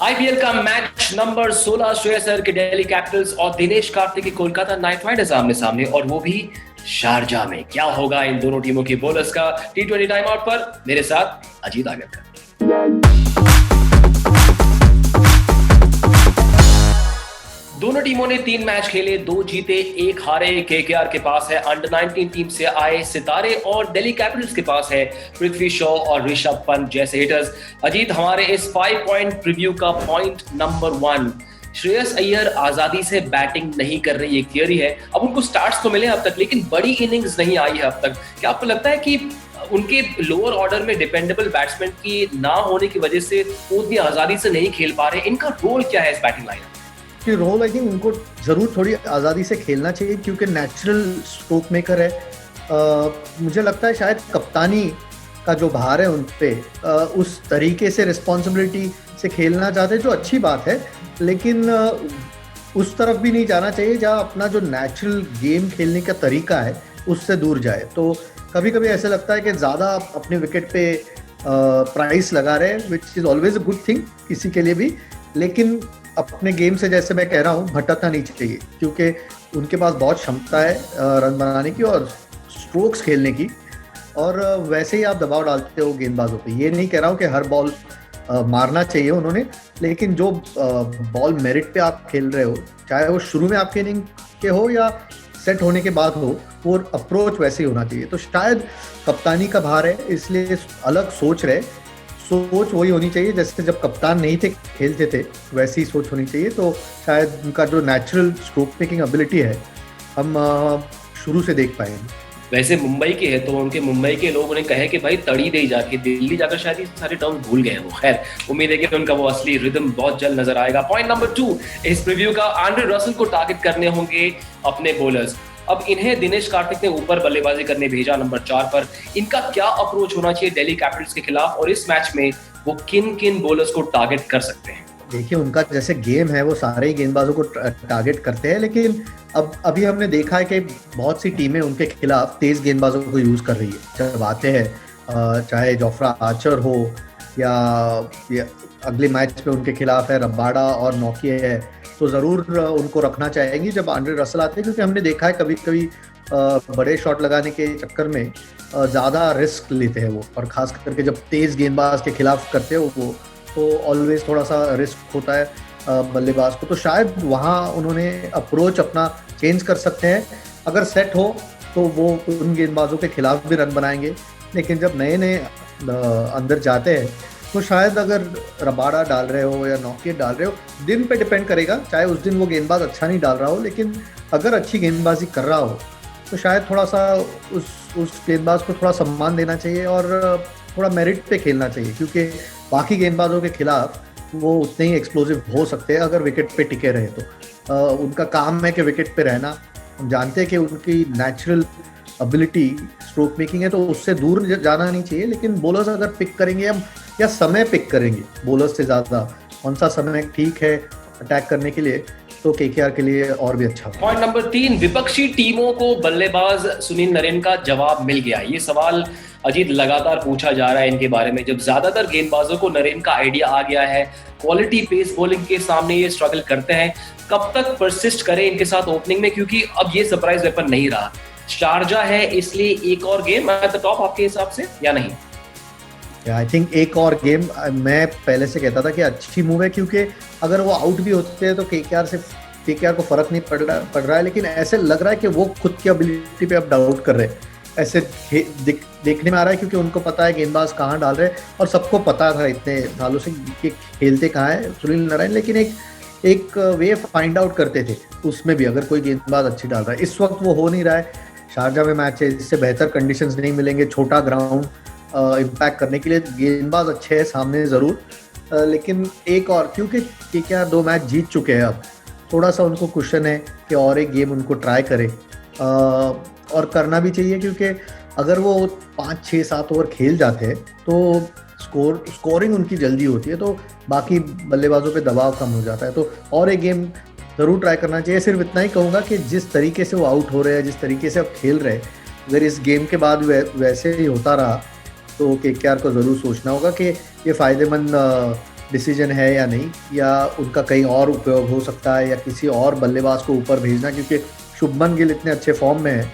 IPL का match number 16 Shreyas Iyer की Delhi Capitals और दिनेश कार्तिक की कोलकाता नाइट राइडर्स आमने सामने, और वो भी शारजाह में। क्या होगा इन दोनों टीमों की बॉलर्स का टी20 टाइम आउट पर? मेरे साथ अजीत आगरकर। दोनों टीमों ने 3 मैच खेले, 2 जीते 1 हारे। केकेआर के पास है अंडर 19 टीम से आए सितारे, और दिल्ली कैपिटल्स के पास है पृथ्वी शॉ और ऋषभ पंत जैसे हिटर्स। अजीत, हमारे इस 5 पॉइंट प्रीव्यू का पॉइंट नंबर 1, श्रेयस अय्यर आजादी से बैटिंग नहीं कर रही, एक थियरी है। अब उनको स्टार्ट्स तो मिले अब तक, लेकिन बड़ी इनिंग्स नहीं आई है अब तक। क्या आपको लगता है कि उनके लोअर ऑर्डर में डिपेंडेबल बैट्समैन की ना होने की वजह से वो उतनी आजादी से नहीं खेल पा रहे? इनका रोल क्या है इस बैटिंग लाइन कि रोल आई थिंक उनको ज़रूर थोड़ी आज़ादी से खेलना चाहिए, क्योंकि नेचुरल स्ट्रोक मेकर है। मुझे लगता है शायद कप्तानी का जो भार है उन पे उस तरीके से रिस्पॉन्सिबिलिटी से खेलना चाहते हैं, जो अच्छी बात है, लेकिन उस तरफ भी नहीं जाना चाहिए जहाँ अपना जो नेचुरल गेम खेलने का तरीका है उससे दूर जाए। तो कभी कभी ऐसा लगता है कि ज़्यादा अपने विकेट पे प्राइस लगा रहे हैं, which is always a good thing किसी के लिए भी, लेकिन अपने गेम से, जैसे मैं कह रहा हूँ, भटकना नहीं चाहिए, क्योंकि उनके पास बहुत क्षमता है रन बनाने की और स्ट्रोक्स खेलने की, और वैसे ही आप दबाव डालते हो गेंदबाजों पे। ये नहीं कह रहा हूँ कि हर बॉल मारना चाहिए उन्होंने, लेकिन जो बॉल मेरिट पे आप खेल रहे हो, चाहे वो शुरू में आपके इनिंग के हो या सेट होने के बाद हो, वो अप्रोच वैसे ही होना चाहिए। तो शायद कप्तानी का भार है, इसलिए अलग सोच रहे। सोच वही होनी चाहिए जैसे जब कप्तान नहीं थे, खेलते थे, वैसी सोच होनी चाहिए। तो शायद उनका जो नेचुरल स्ट्रोक मेकिंग एबिलिटी है हम शुरू से देख पाएंगे। वैसे मुंबई के है तो उनके मुंबई के लोग उन्हें कहे कि भाई तड़ी दे जाके, दिल्ली जाकर शायद ये सारे टर्म भूल गए हैं वो। खैर, उम्मीद है कि उनका वो असली रिदम बहुत जल्द नजर आएगा। पॉइंट नंबर 2 इस प्रीव्यू का, आंड्रे रसल को टारगेट करने होंगे अपने बॉलर्स। अब इन्हें दिनेश कार्तिक ने ऊपर बल्लेबाजी करने भेजा नंबर 4 पर। इनका क्या अप्रोच होना चाहिए दिल्ली कैपिटल्स के खिलाफ, और इस मैच में वो किन किन बॉलर्स को टारगेट कर सकते हैं? देखिए, उनका जैसे गेम है वो सारे ही गेंदबाजों को टारगेट करते हैं, लेकिन अब अभी हमने देखा है कि बहुत सी टीमें उनके खिलाफ तेज गेंदबाजों को यूज कर रही है। जब आते हैं, चाहे जोफ्रा आर्चर हो या अगले मैच में उनके खिलाफ है रबाडा और नौकी है, तो ज़रूर उनको रखना चाहेंगी जब आंड्रे रसल आते हैं, क्योंकि हमने देखा है कभी कभी बड़े शॉट लगाने के चक्कर में ज़्यादा रिस्क लेते हैं वो, और ख़ास करके जब तेज़ गेंदबाज के खिलाफ करते हैं वो, तो ऑलवेज थोड़ा सा रिस्क होता है बल्लेबाज को। तो शायद वहाँ उन्होंने अप्रोच अपना चेंज कर सकते हैं। अगर सेट हो तो वो उन गेंदबाजों के खिलाफ भी रन बनाएंगे, लेकिन जब नए नए अंदर जाते हैं तो शायद अगर रबाडा डाल रहे हो या नौकी डाल रहे हो, दिन पे डिपेंड करेगा। चाहे उस दिन वो गेंदबाज अच्छा नहीं डाल रहा हो, लेकिन अगर अच्छी गेंदबाजी कर रहा हो तो शायद थोड़ा सा उस गेंदबाज को थोड़ा सम्मान देना चाहिए और थोड़ा मेरिट पे खेलना चाहिए, क्योंकि बाकी गेंदबाजों के खिलाफ वो उतने ही एक्सप्लोसिव हो सकते हैं अगर विकेट पे टिके रहे तो। उनका काम है कि विकेट पे रहना। हम जानते हैं कि उनकी नेचुरल एबिलिटी स्ट्रोक मेकिंग है, तो उससे दूर जाना नहीं चाहिए। लेकिन बॉलर्स अगर पिक करेंगे या समय पिक करेंगे बॉलर्स से ज़्यादा, कौन सा समय ठीक है अटैक करने के लिए, तो केकेआर के लिए और भी अच्छा। पॉइंट नंबर 3, विपक्षी टीमों को बल्लेबाज सुनील नरेन का जवाब मिल गया। ये सवाल अजीत लगातार पूछा जा रहा है इनके बारे में, जब ज्यादातर गेंदबाजों को नरेन का आइडिया आ गया है। क्वालिटी पेस बॉलिंग के सामने ये स्ट्रगल करते हैं। कब तक परसिस्ट करें इनके साथ ओपनिंग में, क्योंकि अब ये सरप्राइज वेपन नहीं रहा। शारजा है, इसलिए एक और गेम एट द टॉप आपके हिसाब से या नहीं? आई थिंक एक और गेम, मैं पहले से कहता था कि अच्छी मूव है, क्योंकि अगर वो आउट भी होते हैं तो केकेआर को फर्क नहीं पड़ रहा है, लेकिन ऐसे लग रहा है कि वो खुद की एबिलिटी पे अब डाउट कर रहे हैं। ऐसे देखने में आ रहा है, क्योंकि उनको पता है गेंदबाज कहाँ डाल रहे हैं, और सबको पता था इतने सालों से कि खेलते कहाँ है सुनील नारायण, लेकिन एक वे फाइंड आउट करते थे उसमें भी, अगर कोई गेंदबाज अच्छी डाल रहा है। इस वक्त वो हो नहीं रहा है। शारजा में मैच है, इससे बेहतर कंडीशंस नहीं मिलेंगे, छोटा ग्राउंड इम्पैक्ट करने के लिए गेंदबाज अच्छे हैं सामने ज़रूर, लेकिन एक और, क्योंकि केकेआर 2 मैच जीत चुके हैं, अब थोड़ा सा उनको क्वेश्चन है कि और एक गेम उनको ट्राई करें, और करना भी चाहिए, क्योंकि अगर वो 5, 6, 7 ओवर खेल जाते हैं तो स्कोरिंग उनकी जल्दी होती है, तो बाकी बल्लेबाजों पे दबाव कम हो जाता है। तो और एक गेम ज़रूर ट्राई करना चाहिए। सिर्फ इतना ही कहूँगा कि जिस तरीके से वो आउट हो रहे हैं, जिस तरीके से अब खेल रहे हैं, अगर इस गेम के बाद वैसे ही होता रहा तो केकेआर को ज़रूर सोचना होगा कि ये फ़ायदेमंद डिसीजन है या नहीं, या उनका कहीं और उपयोग हो सकता है, या किसी और बल्लेबाज को ऊपर भेजना, क्योंकि शुभमन गिल इतने अच्छे फॉर्म में है,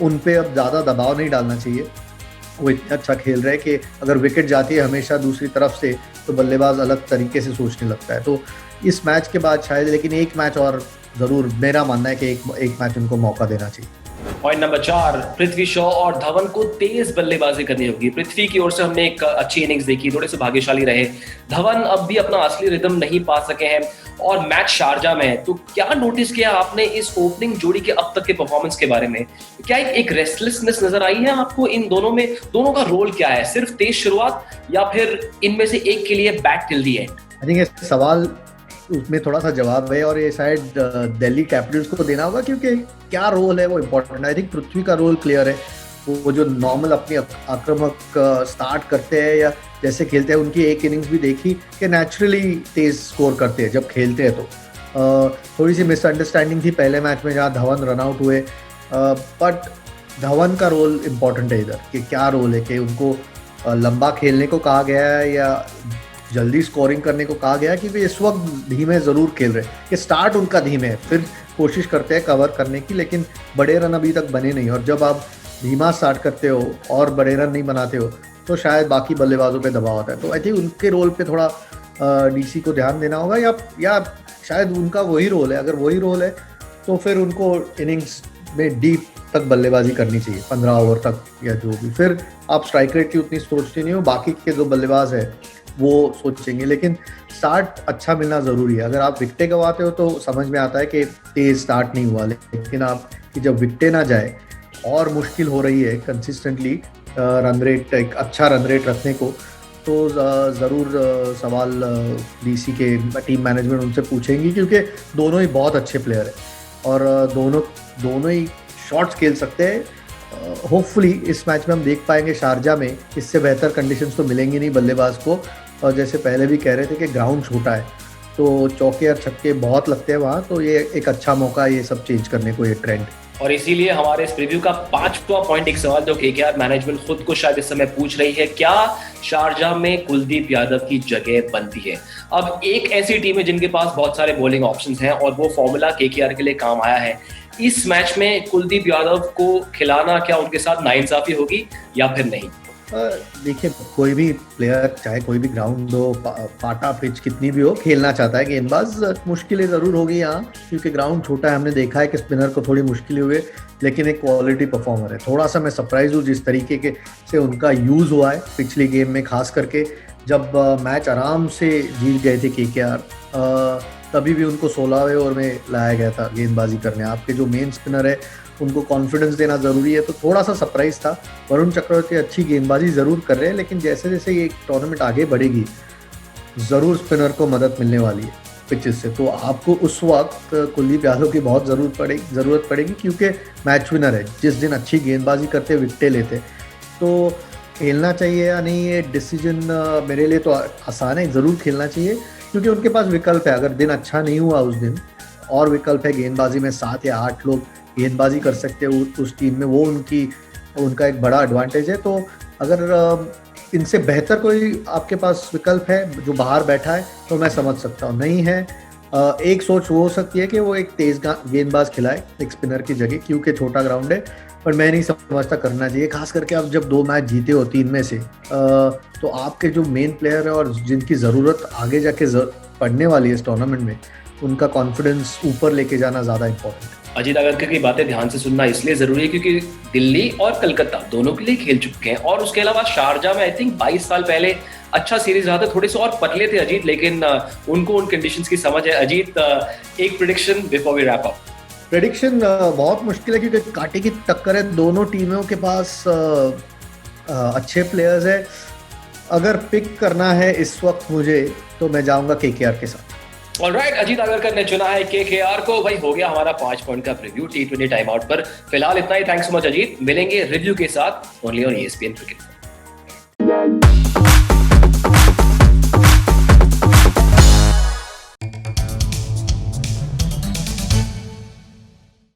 उन पे अब ज़्यादा दबाव नहीं डालना चाहिए। वो इतना अच्छा खेल रहे हैं कि अगर विकेट जाती है हमेशा दूसरी तरफ से तो बल्लेबाज अलग तरीके से सोचने लगता है। तो इस मैच के बाद शायद, लेकिन एक मैच और ज़रूर मेरा मानना है कि एक मैच उनको मौका देना चाहिए। पॉइंट नंबर 4, पृथ्वी शॉ और धवन को तेज बल्लेबाजी करनी होगी। पृथ्वी की ओर से हमने एक अच्छी इनिंग्स देखी, थोड़े से भाग्यशाली रहे। धवन अब भी अपना असली रिदम नहीं पा सके हैं और मैच शारजा में है। तो क्या नोटिस किया आपने इस ओपनिंग जोड़ी के अब तक के परफॉर्मेंस के बारे में? क्या एक रेस्टलेसनेस नजर आई है आपको इन दोनों में? दोनों का रोल क्या है? सिर्फ तेज शुरुआत या फिर इनमें से एक के लिए bat till the and? I think ये सवाल उसमें थोड़ा सा जवाब है, और ये शायद दिल्ली कैपिटल्स को देना होगा, क्योंकि क्या रोल है वो इम्पोर्टेंट है। आई थिंक पृथ्वी का रोल क्लियर है। वो जो नॉर्मल अपनी आक्रामक स्टार्ट करते हैं या जैसे खेलते हैं, उनकी एक इनिंग्स भी देखी कि नेचुरली तेज स्कोर करते हैं जब खेलते हैं। तो थोड़ी सी मिसअंडरस्टैंडिंग थी पहले मैच में जहाँ धवन रन आउट हुए, बट धवन का रोल इम्पोर्टेंट है इधर, कि क्या रोल है, कि उनको लंबा खेलने को कहा गया है या जल्दी स्कोरिंग करने को कहा गया, क्योंकि इस वक्त धीमे ज़रूर खेल रहे हैं, कि स्टार्ट उनका धीमे है, फिर कोशिश करते हैं कवर करने की, लेकिन बड़े रन अभी तक बने नहीं। और जब आप धीमा स्टार्ट करते हो और बड़े रन नहीं बनाते हो तो शायद बाकी बल्लेबाजों पे दबाव आता है। तो आई थिंक उनके रोल पे थोड़ा डीसी को ध्यान देना होगा, या शायद उनका वही रोल है। अगर वही रोल है तो फिर उनको इनिंग्स में डीप तक बल्लेबाजी करनी चाहिए, 15 ओवर तक या जो भी। फिर आप स्ट्राइक रेट की उतनी सोचते नहीं हो, बाकी के जो बल्लेबाज है वो सोचेंगे, लेकिन स्टार्ट अच्छा मिलना ज़रूरी है। अगर आप विकटें गंवाते हो तो समझ में आता है कि तेज़ स्टार्ट नहीं हुआ, लेकिन आप कि जब विकटें ना जाए और मुश्किल हो रही है कंसिस्टेंटली रन रेट, एक अच्छा रन रेट रखने को, तो ज़रूर सवाल डीसी के टीम मैनेजमेंट उनसे पूछेंगी, क्योंकि दोनों ही बहुत अच्छे प्लेयर हैं और दोनों ही शॉट्स खेल सकते हैं। होपफुली इस मैच में हम देख पाएंगे शारजा में इससे बेहतर कंडीशंस तो मिलेंगी नहीं बल्लेबाज को। और जैसे पहले भी कह रहे थे कि ग्राउंड छोटा है तो चौके और छक्के बहुत लगते हैं वहाँ, तो ये एक अच्छा मौका है ये सब चेंज करने को, ये ट्रेंड। और इसीलिए हमारे इस प्रीव्यू का 5वां पॉइंट एक सवाल जो केकेआर मैनेजमेंट खुद को शायद इस समय पूछ रही है, क्या शारजाह में कुलदीप यादव की जगह बनती है? अब एक ऐसी टीम है जिनके पास बहुत सारे बॉलिंग ऑप्शंस हैं और वो फॉर्मूला केकेआर के लिए काम आया है। इस मैच में कुलदीप यादव को खिलाना क्या उनके साथ नाइंसाफी होगी या फिर नहीं? देखिए, कोई भी प्लेयर चाहे कोई भी ग्राउंड हो, पाटा पिच कितनी भी हो, खेलना चाहता है गेंदबाज। मुश्किलें ज़रूर होगी यहाँ, क्योंकि ग्राउंड छोटा है। हमने देखा है कि स्पिनर को थोड़ी मुश्किल हुई है, लेकिन एक क्वालिटी परफॉर्मर है। थोड़ा सा मैं सरप्राइज हूँ जिस तरीके के से उनका यूज़ हुआ है पिछली गेम में, खास करके जब मैच आराम से जीत गए थे केकेआर, तभी भी उनको 16वें ओवर में लाया गया था गेंदबाजी करने। आपके जो मेन स्पिनर है उनको कॉन्फिडेंस देना ज़रूरी है, तो थोड़ा सा सरप्राइज था। वरुण चक्रवर्ती अच्छी गेंदबाजी ज़रूर कर रहे हैं, लेकिन जैसे जैसे ये टूर्नामेंट आगे बढ़ेगी ज़रूर स्पिनर को मदद मिलने वाली है पिचेस से। तो आपको उस वक्त कुलदीप यादव की बहुत ज़रूरत पड़ेगी, क्योंकि मैच विनर है। जिस दिन अच्छी गेंदबाजी करते विकटें लेते, तो खेलना चाहिए या नहीं ये डिसीजन मेरे लिए तो आसान है, ज़रूर खेलना चाहिए, क्योंकि उनके पास विकल्प है। अगर दिन अच्छा नहीं हुआ उस दिन, और विकल्प है गेंदबाजी में, 7 या 8 लोग गेंदबाजी कर सकते हैं उस टीम में, वो उनका एक बड़ा एडवांटेज है। तो अगर इनसे बेहतर कोई आपके पास विकल्प है जो बाहर बैठा है तो मैं समझ सकता हूँ। नहीं है, एक सोच वो हो सकती है कि वो एक तेज गेंदबाज खिलाए एक स्पिनर की जगह, क्योंकि छोटा ग्राउंड है, पर मैं नहीं समझता करना चाहिए। खास करके आप जब 2 मैच जीते हो 3 में से, तो आपके जो मेन प्लेयर है और जिनकी ज़रूरत आगे जाके पड़ने वाली है इस टूर्नामेंट में, उनका कॉन्फिडेंस ऊपर लेके जाना ज़्यादा इंपॉर्टेंट है। अजीत आगरकर की बातें ध्यान से सुनना इसलिए जरूरी है क्योंकि दिल्ली और कलकत्ता दोनों के लिए खेल चुके हैं, और उसके अलावा शारजाह में आई थिंक 22 साल पहले अच्छा सीरीज रहा था। थोड़े से और पतले थे अजीत, लेकिन उनको उन कंडीशंस की समझ है। अजीत, एक prediction before we wrap up. Prediction बहुत मुश्किल है, क्योंकि कांटे की टक्कर है, दोनों टीमों के पास अच्छे प्लेयर्स है। अगर पिक करना है इस वक्त मुझे, तो मैं जाऊंगा केकेआर के साथ। ऑलराइट, अजीत आगरकर ने चुना है केकेआर को। भाई हो गया हमारा 5 पॉइंट का प्रीव्यू T20 टाइम आउट पर। फिलहाल इतना ही। Thanks so much Ajit. मिलेंगे रिव्यू के साथ ओनली ऑन ESPN क्रिकेट।